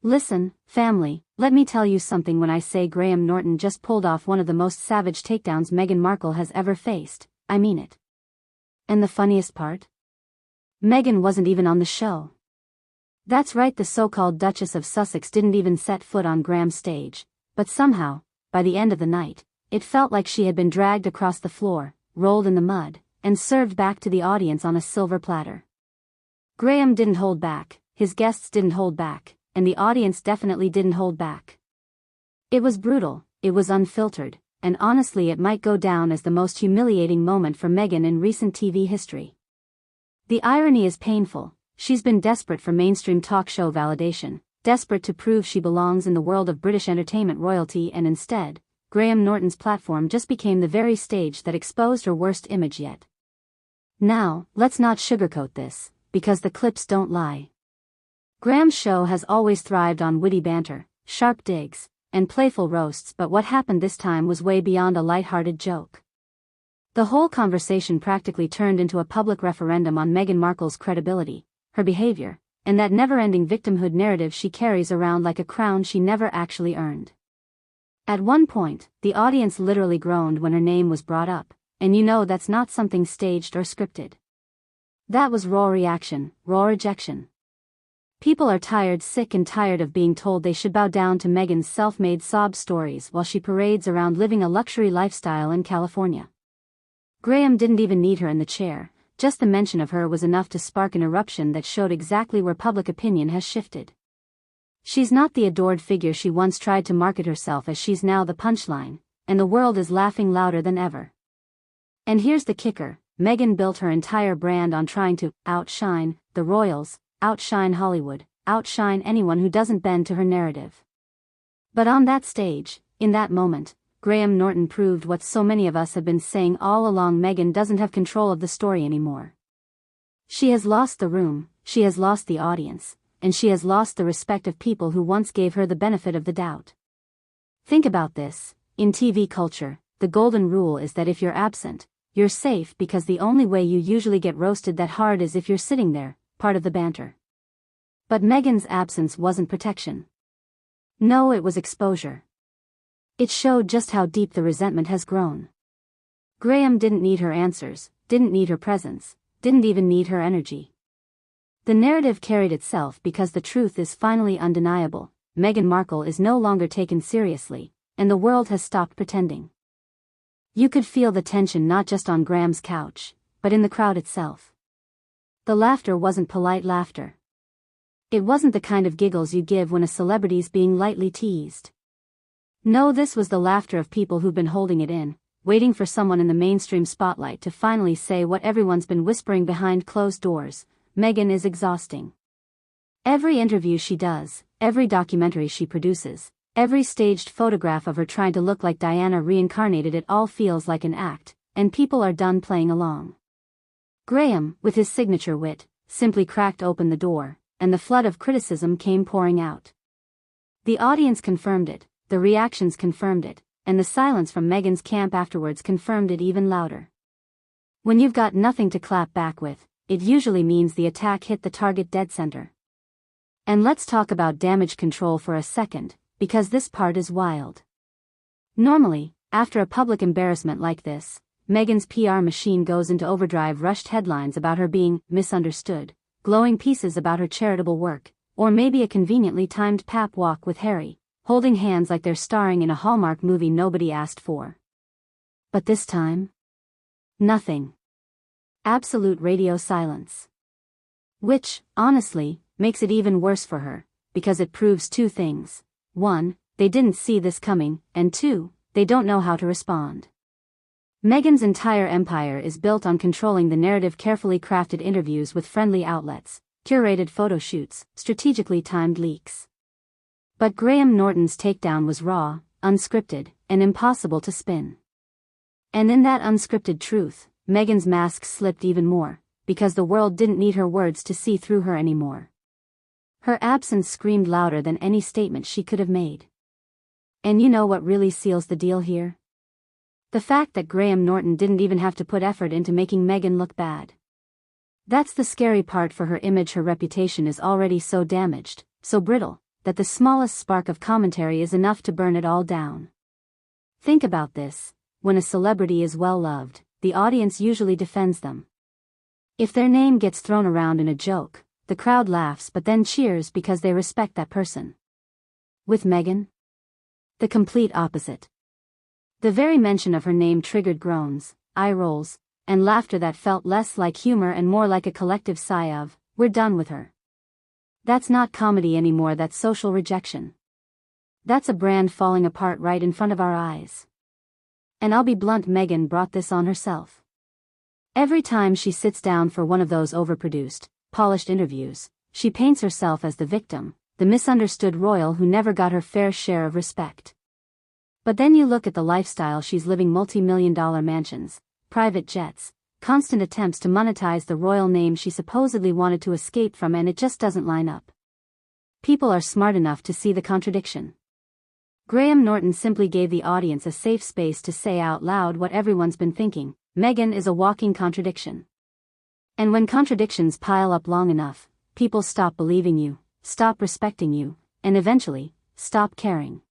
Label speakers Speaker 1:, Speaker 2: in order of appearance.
Speaker 1: Listen, family, let me tell you something when I say Graham Norton just pulled off one of the most savage takedowns Meghan Markle has ever faced. I mean it. And the funniest part? Meghan wasn't even on the show. That's right, the so-called Duchess of Sussex didn't even set foot on Graham's stage, but somehow, by the end of the night, it felt like she had been dragged across the floor, rolled in the mud, and served back to the audience on a silver platter. Graham didn't hold back, his guests didn't hold back, and the audience definitely didn't hold back. It was brutal, it was unfiltered, and honestly it might go down as the most humiliating moment for Meghan in recent TV history. The irony is painful. She's been desperate for mainstream talk show validation, desperate to prove she belongs in the world of British entertainment royalty, and instead, Graham Norton's platform just became the very stage that exposed her worst image yet. Now, let's not sugarcoat this, because the clips don't lie. Graham's show has always thrived on witty banter, sharp digs, and playful roasts, but what happened this time was way beyond a light-hearted joke. The whole conversation practically turned into a public referendum on Meghan Markle's credibility, her behavior, and that never-ending victimhood narrative she carries around like a crown she never actually earned. At one point, the audience literally groaned when her name was brought up, and you know that's not something staged or scripted. That was raw reaction, raw rejection. People are tired, sick and tired of being told they should bow down to Meghan's self-made sob stories while she parades around living a luxury lifestyle in California. Graham didn't even need her in the chair. Just the mention of her was enough to spark an eruption that showed exactly where public opinion has shifted. She's not the adored figure she once tried to market herself as, she's now the punchline, and the world is laughing louder than ever. And here's the kicker, Meghan built her entire brand on trying to outshine the royals, outshine Hollywood, outshine anyone who doesn't bend to her narrative. But on that stage, in that moment, Graham Norton proved what so many of us have been saying all along: Meghan doesn't have control of the story anymore. She has lost the room, she has lost the audience, and she has lost the respect of people who once gave her the benefit of the doubt. Think about this, in TV culture, the golden rule is that if you're absent, you're safe, because the only way you usually get roasted that hard is if you're sitting there, part of the banter. But Meghan's absence wasn't protection. No, it was exposure. It showed just how deep the resentment has grown. Graham didn't need her answers, didn't need her presence, didn't even need her energy. The narrative carried itself because the truth is finally undeniable: Meghan Markle is no longer taken seriously, and the world has stopped pretending. You could feel the tension not just on Graham's couch, but in the crowd itself. The laughter wasn't polite laughter. It wasn't the kind of giggles you give when a celebrity's being lightly teased. No, this was the laughter of people who've been holding it in, waiting for someone in the mainstream spotlight to finally say what everyone's been whispering behind closed doors: Meghan is exhausting. Every interview she does, every documentary she produces, every staged photograph of her trying to look like Diana reincarnated, it all feels like an act, and people are done playing along. Graham, with his signature wit, simply cracked open the door, and the flood of criticism came pouring out. The audience confirmed it, the reactions confirmed it, and the silence from Meghan's camp afterwards confirmed it even louder. When you've got nothing to clap back with, it usually means the attack hit the target dead center. And let's talk about damage control for a second, because this part is wild. Normally, after a public embarrassment like this, Meghan's PR machine goes into overdrive, rushed headlines about her being misunderstood, glowing pieces about her charitable work, or maybe a conveniently timed pap walk with Harry, holding hands like they're starring in a Hallmark movie nobody asked for. But this time? Nothing. Absolute radio silence. Which, honestly, makes it even worse for her, because it proves two things. One, they didn't see this coming, and two, they don't know how to respond. Meghan's entire empire is built on controlling the narrative: carefully crafted interviews with friendly outlets, curated photo shoots, strategically timed leaks. But Graham Norton's takedown was raw, unscripted, and impossible to spin. And in that unscripted truth, Meghan's mask slipped even more, because the world didn't need her words to see through her anymore. Her absence screamed louder than any statement she could have made. And you know what really seals the deal here? The fact that Graham Norton didn't even have to put effort into making Meghan look bad. That's the scary part for her image. Her reputation is already so damaged, so brittle, that the smallest spark of commentary is enough to burn it all down. Think about this: when a celebrity is well loved, the audience usually defends them. If their name gets thrown around in a joke, the crowd laughs but then cheers because they respect that person. With Meghan, the complete opposite. The very mention of her name triggered groans, eye rolls, and laughter that felt less like humor and more like a collective sigh of, "We're done with her." That's not comedy anymore, that's social rejection. That's a brand falling apart right in front of our eyes. And I'll be blunt, Meghan brought this on herself. Every time she sits down for one of those overproduced, polished interviews, she paints herself as the victim, the misunderstood royal who never got her fair share of respect. But then you look at the lifestyle she's living: multi-million-dollar mansions, private jets, constant attempts to monetize the royal name she supposedly wanted to escape from, and it just doesn't line up. People are smart enough to see the contradiction. Graham Norton simply gave the audience a safe space to say out loud what everyone's been thinking: Meghan is a walking contradiction. And when contradictions pile up long enough, people stop believing you, stop respecting you, and eventually, stop caring.